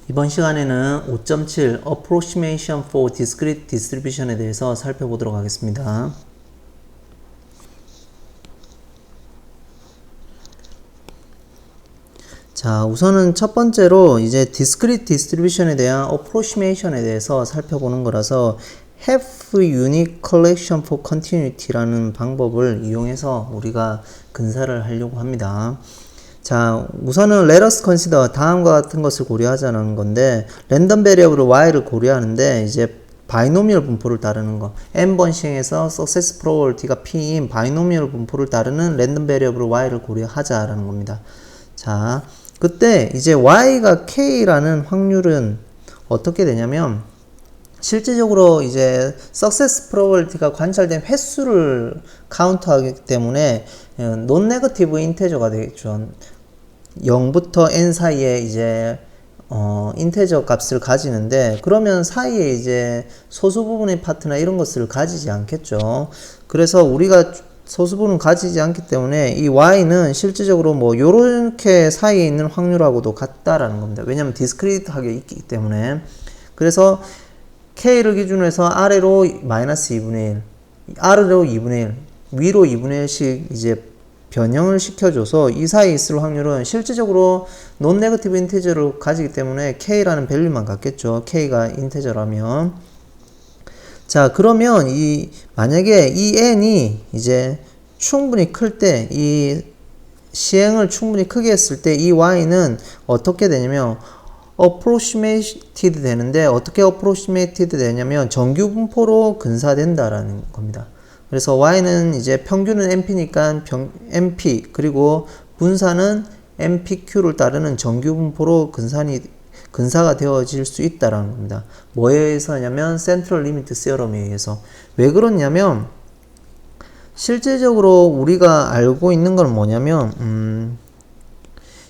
이번 시간에는 5.7 Approximation for Discrete Distribution에 대해서 살펴보도록 하겠습니다. 자, 우선은 첫 번째로 이제 Discrete Distribution에 대한 Approximation에 대해서 살펴보는 거라서 Half Unique Collection for Continuity라는 방법을 이용해서 우리가 근사를 하려고 합니다. 자, 우선은 let us consider 다음과 같은 것을 고려하자는 건데 랜덤 베리어블 y를 고려하는데 이제 바이노미얼 분포를 따르는 거 n번 시행해서 success probability가 p인 바이노미얼 분포를 따르는 랜덤 베리어블 y를 고려하자라는 겁니다. 자, 그때 이제 y가 k라는 확률은 어떻게 되냐면 실질적으로 이제 success probability가 관찰된 횟수를 카운트하기 때문에 non negative 인테저가 되겠죠. 0부터 n 사이에 이제 인테저 값을 가지는데 그러면 사이에 이제 소수 부분의 파트나 이런 것을 가지지 않겠죠. 그래서 우리가 소수 부분을 가지지 않기 때문에 이 y는 실질적으로 뭐 요렇게 사이에 있는 확률하고도 같다라는 겁니다. 왜냐면 디스크리트하게 있기 때문에. 그래서 k를 기준으로 해서 아래로 마이너스 2분의 1, 아래로 2분의 1, 위로 2분의 1씩 이제 변형을 시켜줘서 이 사이에 있을 확률은 실질적으로 non negative 인테저를 가지기 때문에 k라는 밸류만 갖겠죠. k가 인테저라면. 자, 그러면 만약에 이 n이 이제 충분히 클 때, 이 시행을 충분히 크게 했을 때 이 y는 어떻게 되냐면 approximated 되는데 어떻게 approximated 되냐면 정규 분포로 근사된다라는 겁니다. 그래서 y는 이제 평균은 np니까 np 그리고 분사는 npq를 따르는 정규 분포로 근사가 되어질 수 있다라는 겁니다. 뭐에 의해서냐면 센트럴 리미트 세럼에 의해서. 왜 그렇냐면 실제적으로 우리가 알고 있는 건 뭐냐면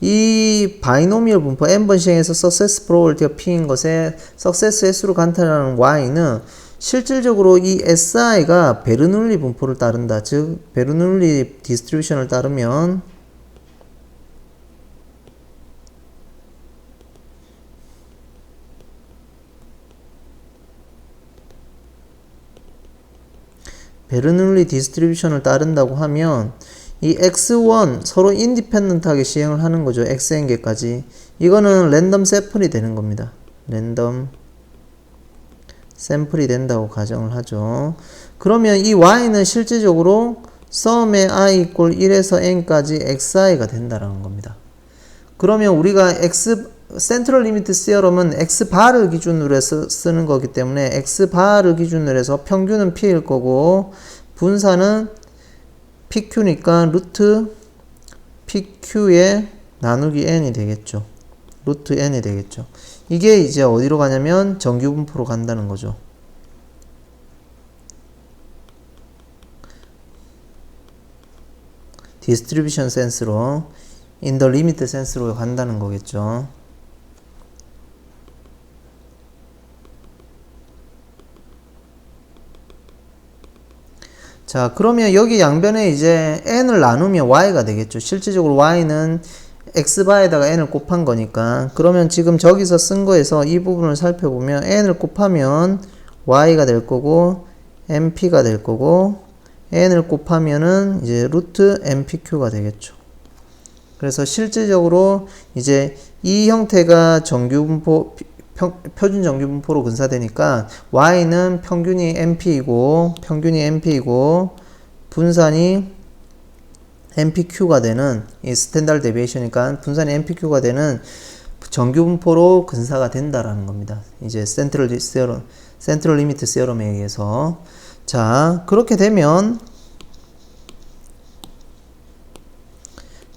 이 바이노미얼 분포 n번 시행해서 success probability가 p인 것에 success S로 간단하는 y는 실질적으로 이 si가 베르눌리 분포를 따른다. 즉 베르눌리 디스트리뷰션을 따르면 베르눌리 디스트리뷰션을 따른다고 하면 이 x1 서로 인디펜던트하게 시행을 하는 거죠. xn개까지. 이거는 랜덤 샘플이 되는 겁니다. 랜덤 샘플이 된다고 가정을 하죠. 그러면 이 y는 실질적으로 sum의 i equal 1에서 n까지 xi가 된다라는 겁니다. 그러면 우리가 센트럴 리미트 시어럼은 xbar을 기준으로 해서 쓰는 거기 때문에 xbar을 기준으로 해서 평균은 p일 거고 분사는 pq니까 루트 pq에 나누기 n이 되겠죠. 루트 n이 되겠죠. 이게 이제 어디로 가냐면 정규 분포로 간다는 거죠. 디스트리뷰션 센스로 in the limit 센스로 간다는 거겠죠. 자, 그러면 여기 양변에 이제 n을 나누면 y가 되겠죠. 실질적으로 y는 x바에다가 n을 곱한 거니까. 그러면 지금 저기서 쓴 거에서 이 부분을 살펴보면 n을 곱하면 y가 될 거고 np가 될 거고 n을 곱하면은 이제 루트 npq가 되겠죠. 그래서 실질적으로 이제 이 형태가 정규 분포 표준 정규 분포로 근사되니까 y는 평균이 np이고 분산이 npq가 되는 이 스탠다드 데비에이션이니까 분산이 npq가 되는 정규 분포로 근사가 된다라는 겁니다. 이제 센트럴 리미트 세럼에 의해서. 자, 그렇게 되면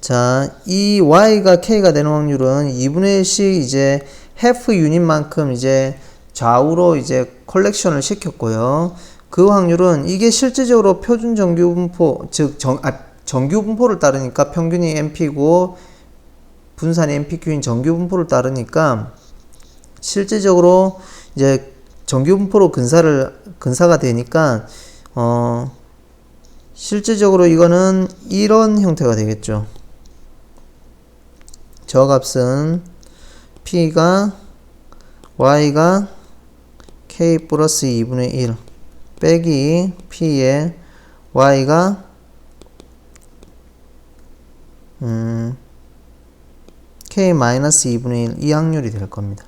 자, 이 y가 k가 되는 확률은 2분의 1씩 이제 half 유닛만큼 이제 좌우로 이제 컬렉션을 시켰고요. 그 확률은 이게 실질적으로 표준 정규 분포, 즉 정규 분포를 따르니까 평균이 np고 분산이 npq인 정규 분포를 따르니까 실질적으로 이제 정규 분포로 근사가 되니까 실질적으로 이거는 이런 형태가 되겠죠. 저 값은 P가 y가 k 플러스 2분의 1 빼기 p에 y가 k 마이너스 2분의 1 이 확률이 될 겁니다.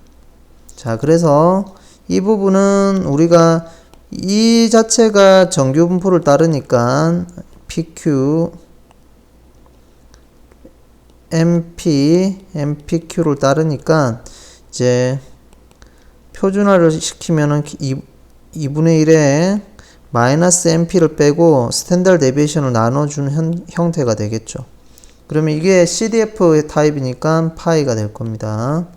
자, 그래서 이 부분은 우리가 이 자체가 정규 분포를 따르니까 PQ, MPQ를 따르니까 이제 표준화를 시키면은 2분의 1에 마이너스 MP를 빼고 스탠다드 데비에이션을 나눠주는 형태가 되겠죠. 그러면 이게 CDF 타입이니까 파이가 될 겁니다.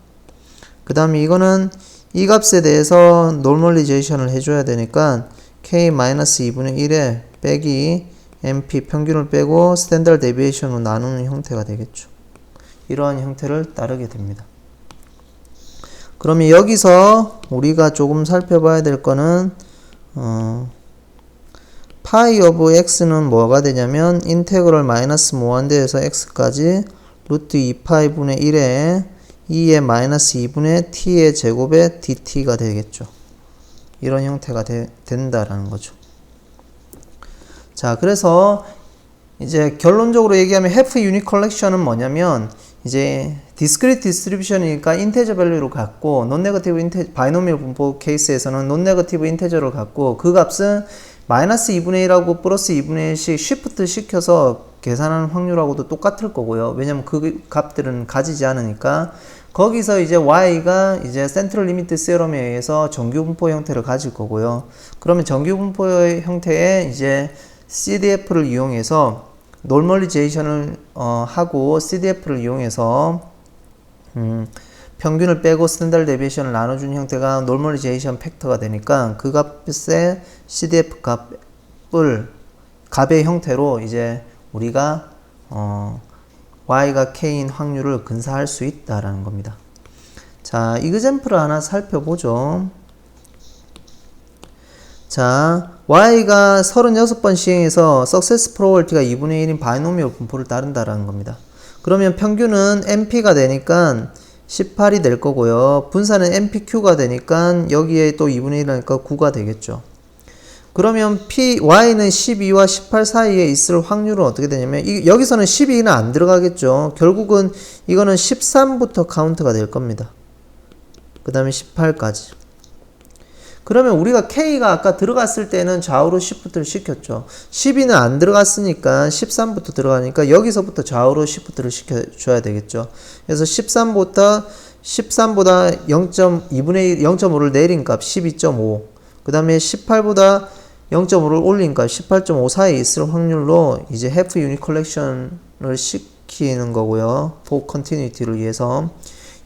그 다음에 이거는 이 값에 대해서 노멀리제이션을 해줘야 되니까 K-2분의 1에 빼기 MP 평균을 빼고 스탠다드 데비에이션으로 나누는 형태가 되겠죠. 이러한 형태를 따르게 됩니다. 그러면 여기서 우리가 조금 살펴봐야 될 거는 파이 오브 x는 뭐가 되냐면 인테그럴 마이너스 무한대에서 x까지 루트 2파이분의 1에 2의 마이너스 2분의 t의 제곱에 dt가 되겠죠. 이런 형태가 된다라는 거죠. 자, 그래서 이제 결론적으로 얘기하면 half unit collection은 뭐냐면 이제 discrete distribution이니까 인테저 밸류를 갖고 non-negative 바이노미얼 분포 케이스에서는 non-negative 인테저를 갖고 그 값은 마이너스 2분의 1하고 플러스 2분의 1씩 쉬프트 시켜서 계산하는 확률하고도 똑같을 거고요. 왜냐면 그 값들은 가지지 않으니까 거기서 이제 y가 이제 센트럴 리미트 세럼에 의해서 정규 분포 형태를 가질 거고요. 그러면 정규 분포 형태에 이제 CDF를 이용해서 노멀리제이션을 하고 CDF를 이용해서 평균을 빼고 스탠다드 데비에이션을 나눠주는 형태가 노멀리제이션 팩터가 되니까 그 값의 CDF 값의 형태로 이제 우리가 y가 k인 확률을 근사할 수 있다라는 겁니다. 자, 이그젬플을 하나 살펴보죠. 자, y가 36번 시행해서 석세스 프로버티가 2분의 1인 바이노미얼 분포를 따른다라는 겁니다. 그러면 평균은 MP가 되니까 18이 될 거고요. 분산은 MPQ가 되니까 여기에 또 2분의 1이니까 9가 되겠죠. 그러면 y는 12와 18 사이에 있을 확률은 어떻게 되냐면 여기서는 12는 안 들어가겠죠. 결국은 이거는 13부터 카운트가 될 겁니다. 그 다음에 18까지. 그러면 우리가 K가 아까 들어갔을 때는 좌우로 시프트를 시켰죠. 12는 안 들어갔으니까 13부터 들어가니까 여기서부터 좌우로 시프트를 시켜줘야 되겠죠. 그래서 13보다 0.2분의 1, 0.5를 내린 값 12.5. 그 다음에 18보다 0.5를 올린 값 18.5 사이에 있을 확률로 이제 half unit collection을 시키는 거고요. for continuity를 위해서.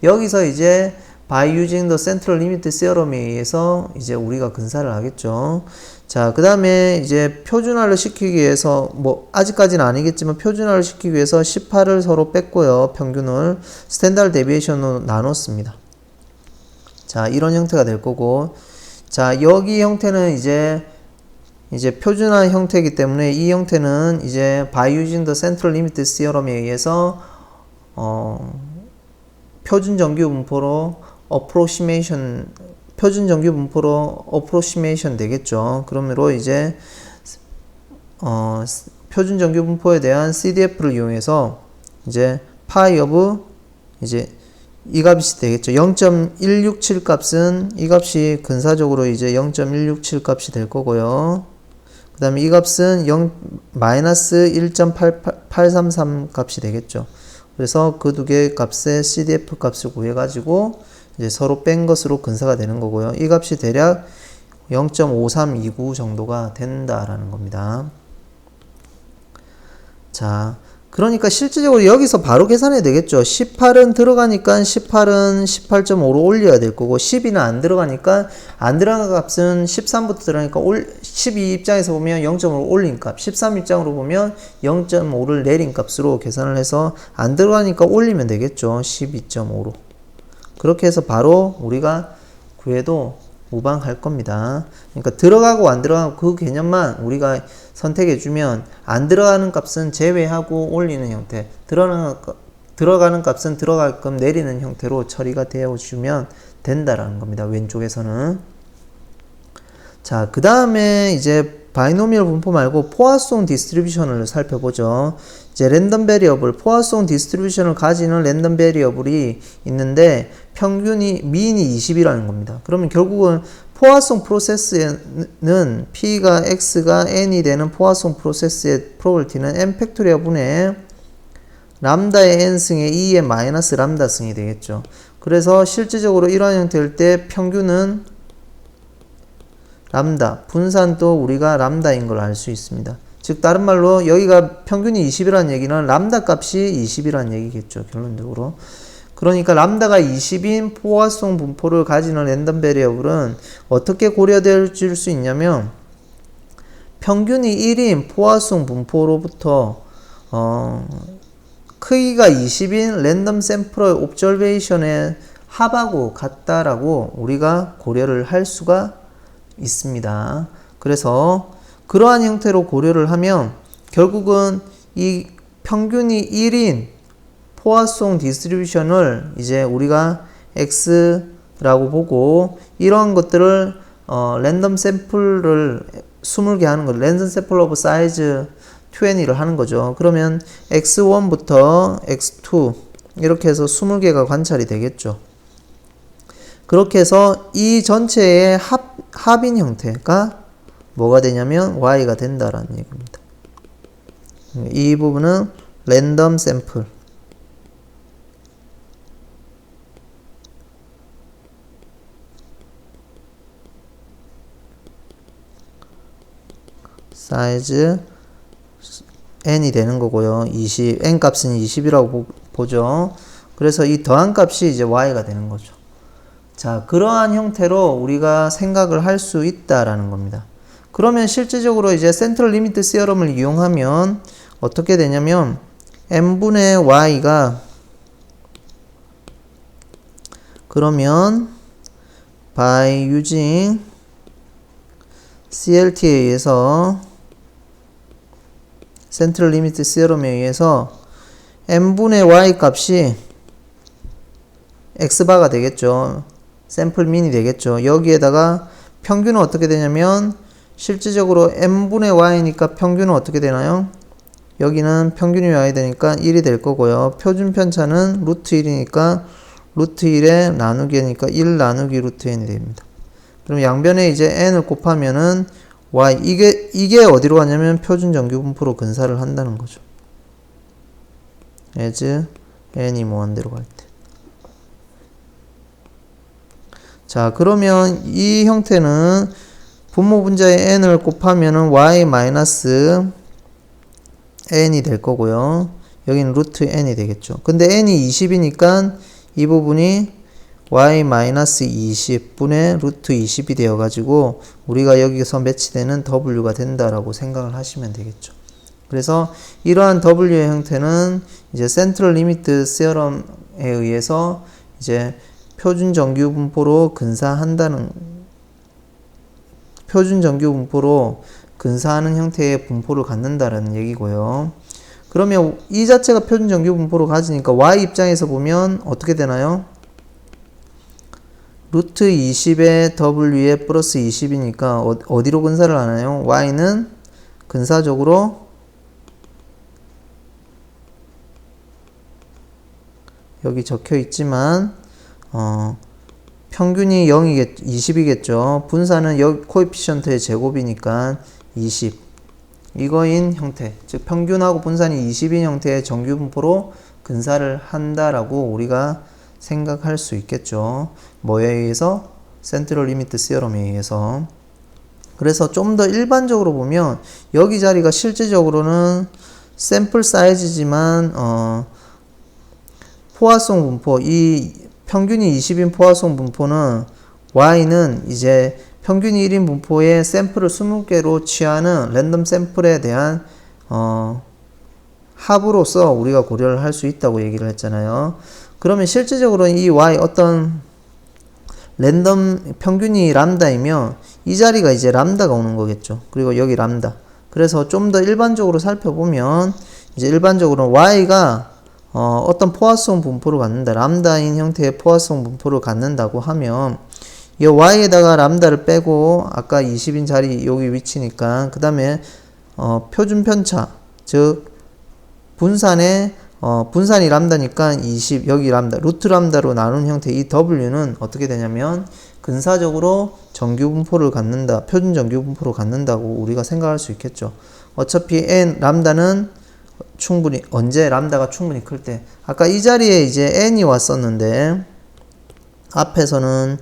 여기서 이제 by using the central limit theorem에 의해서 이제 우리가 근사를 하겠죠. 자, 그 다음에 이제 표준화를 시키기 위해서 뭐 아직까지는 아니겠지만 표준화를 시키기 위해서 18을 서로 뺐고요. 평균을 스탠다드 데비에이션으로 나눴습니다. 자, 이런 형태가 될 거고, 자, 여기 형태는 이제 표준화 형태이기 때문에 이 형태는 이제 by using the central limit theorem에 의해서 표준 정규 분포로 approximation 되겠죠. 그러므로 이제 표준 정규 분포에 대한 CDF를 이용해서 이제 파이 오브 이제 이 값이 되겠죠. 0.167 값은 이 값이 근사적으로 이제 0.167 값이 될 거고요. 그 다음에 이 값은 마이너스 1.833 값이 되겠죠. 그래서 그 두 개의 값의 CDF 값을 구해가지고 이제 서로 뺀 것으로 근사가 되는 거고요. 이 값이 대략 0.5329 정도가 된다라는 겁니다. 자, 그러니까 실질적으로 여기서 바로 계산해야 되겠죠. 18은 들어가니까 18은 18.5로 올려야 될 거고 12는 안 들어가니까 안 들어간 값은 13부터 들어가니까 12 입장에서 보면 0.5로 올린 값, 13 입장으로 보면 0.5를 내린 값으로 계산을 해서 안 들어가니까 올리면 되겠죠. 12.5로. 그렇게 해서 바로 우리가 구해도 무방할 겁니다. 그러니까 들어가고 안 들어가고 그 개념만 우리가 선택해 주면 안 들어가는 값은 제외하고 올리는 형태, 들어가는 값은 들어갈끔 내리는 형태로 처리가 되어 주면 된다라는 겁니다. 왼쪽에서는. 자, 그 다음에 이제 바이노미얼 분포 말고 포화송 디스트리뷰션을 살펴보죠. 이제 랜덤 베리어블, 포화송 디스트리뷰션을 가지는 랜덤 베리어블이 있는데 평균이 민이 20이라는 겁니다. 그러면 결국은 포화송 프로세스에는 P가 X가 N이 되는 포화송 프로세스의 프로버티는 N 팩토리아 분의 람다의 N승의 2의 마이너스 람다승이 되겠죠. 그래서 실질적으로 이러한 형태일 때 평균은 람다, 분산도 우리가 람다인 걸 알 수 있습니다. 즉 다른 말로 여기가 평균이 20이라는 얘기는 람다 값이 20이라는 얘기겠죠. 결론적으로. 그러니까 람다가 20인 포화송 분포를 가지는 랜덤 베리어블은 어떻게 고려될 수 있냐면 평균이 1인 포화송 분포로부터 크기가 20인 랜덤 샘플의 옵저베이션의 합하고 같다라고 우리가 고려를 할 수가 있습니다. 그래서 그러한 형태로 고려를 하면 결국은 이 평균이 1인 포화송 디스트리뷰션을 이제 우리가 X라고 보고 이러한 것들을 랜덤 샘플을 20개 하는 거, 랜덤 샘플 오브 사이즈 20를 하는 거죠. 그러면 X1부터 X2 이렇게 해서 20개가 관찰이 되겠죠. 그렇게 해서 이 전체의 합인 형태가 뭐가 되냐면 Y가 된다라는 얘기입니다. 이 부분은 랜덤 샘플. 사이즈 n이 되는 거고요. 20, n 값은 20이라고 보죠. 그래서 이 더한 값이 이제 y가 되는 거죠. 자, 그러한 형태로 우리가 생각을 할 수 있다라는 겁니다. 그러면 실질적으로 이제 센트럴 리미트 시어럼을 이용하면 어떻게 되냐면 n분의 y가 그러면 by using CLT에 의해서 센트럴 리미트 시어럼에 의해서 n분의 y 값이 x바가 되겠죠. 샘플 민이 되겠죠. 여기에다가 평균은 어떻게 되냐면 실질적으로 n분의 y니까 평균은 어떻게 되나요? 여기는 평균이 와야 되니까 1이 될 거고요. 표준 편차는 루트 1이니까 루트 1에 나누기 하니까 1 나누기 루트 n이 됩니다. 그럼 양변에 이제 n을 곱하면은 y, 이게 어디로 가냐면 표준 정규 분포로 근사를 한다는 거죠. as n이 무한대로 갈 때. 자, 그러면 이 형태는 분모 분자의 n을 곱하면은 y 마이너스 n이 될 거고요. 여기는 루트 n이 되겠죠. 근데 n이 20이니까 이 부분이 y 마이너스 20분의 루트 20이 되어가지고 우리가 여기서 매치되는 w가 된다라고 생각을 하시면 되겠죠. 그래서 이러한 w의 형태는 이제 센트럴 리미트 시어럼에 의해서 이제 표준 정규 분포로 근사한다는 표준 정규 분포로 근사하는 형태의 분포를 갖는다라는 얘기고요. 그러면 이 자체가 표준 정규 분포로 가지니까 y 입장에서 보면 어떻게 되나요? 루트 20에 w에 플러스 20이니까 어디로 근사를 하나요? y는 근사적으로 여기 적혀 있지만 평균이 20이겠죠. 분산은 여기 코에피션트의 제곱이니까 20. 이거인 형태, 즉 평균하고 분산이 20인 형태의 정규 분포로 근사를 한다라고 우리가 생각할 수 있겠죠. 뭐에 의해서? 센트럴 리미트 시어럼에 의해서. 그래서 좀 더 일반적으로 보면 여기 자리가 실질적으로는 샘플 사이즈지만 포화송 분포, 이 평균이 20인 포화송 분포는 y는 이제 평균이 1인 분포의 샘플을 20개로 취하는 랜덤 샘플에 대한 합으로서 우리가 고려를 할 수 있다고 얘기를 했잖아요. 그러면 실질적으로 이 y 어떤 랜덤 평균이 람다이면 이 자리가 이제 람다가 오는 거겠죠. 그리고 여기 람다. 그래서 좀 더 일반적으로 살펴보면 이제 일반적으로 y가 어떤 포화성 분포를 갖는다. 람다인 형태의 포화성 분포를 갖는다고 하면 이 y에다가 람다를 빼고 아까 20인 자리 여기 위치니까 그 다음에 표준 편차 즉 분산의 분산이 람다니까 20 여기 람다 루트 람다로 나눈 형태 이 w는 어떻게 되냐면 근사적으로 정규 분포를 갖는다. 표준 정규 분포를 갖는다고 우리가 생각할 수 있겠죠. 어차피 n 람다는 충분히 언제 람다가 충분히 클 때 아까 이 자리에 이제 n이 왔었는데 앞에서는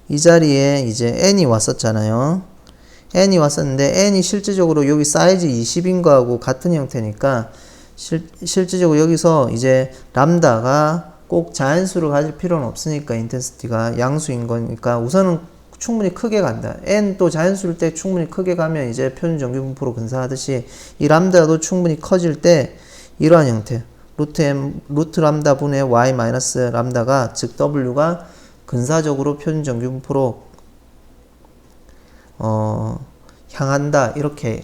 이 자리에 이제 n이 왔었잖아요. n이 왔었는데 n이 실질적으로 여기 사이즈 20인 거하고 같은 형태니까 실질적으로 여기서 이제 람다가 꼭 자연수를 가질 필요는 없으니까 인텐시티가 양수인 거니까 우선은 충분히 크게 간다. n 또 자연수일 때 충분히 크게 가면 이제 표준 정규 분포로 근사하듯이 이 람다도 충분히 커질 때 이러한 형태 루트 람다 분의 y 마이너스 람다가 즉 w가 근사적으로 표준 정규 분포로 향한다. 이렇게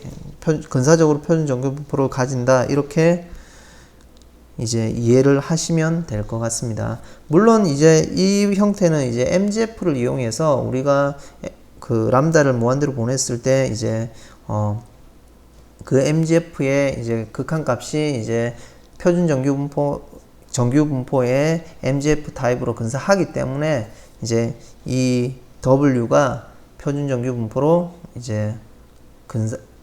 근사적으로 표준 정규 분포를 가진다. 이렇게 이제 이해를 하시면 될 것 같습니다. 물론 이제 이 형태는 이제 MGF를 이용해서 우리가 그 람다를 무한대로 보냈을 때 이제 그 MGF의 이제 극한값이 이제 표준 정규 분포의 MGF 타입으로 근사하기 때문에 이제 이 W가 표준 정규 분포로 이제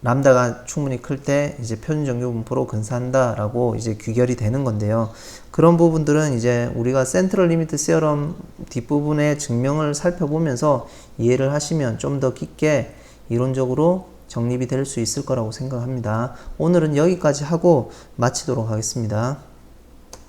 람다가 충분히 클 때 이제 표준 정규 분포로 근사한다라고 이제 귀결이 되는 건데요. 그런 부분들은 이제 우리가 센트럴 리미트 시어럼 뒷부분의 증명을 살펴보면서 이해를 하시면 좀 더 깊게 이론적으로 정립이 될 수 있을 거라고 생각합니다. 오늘은 여기까지 하고 마치도록 하겠습니다.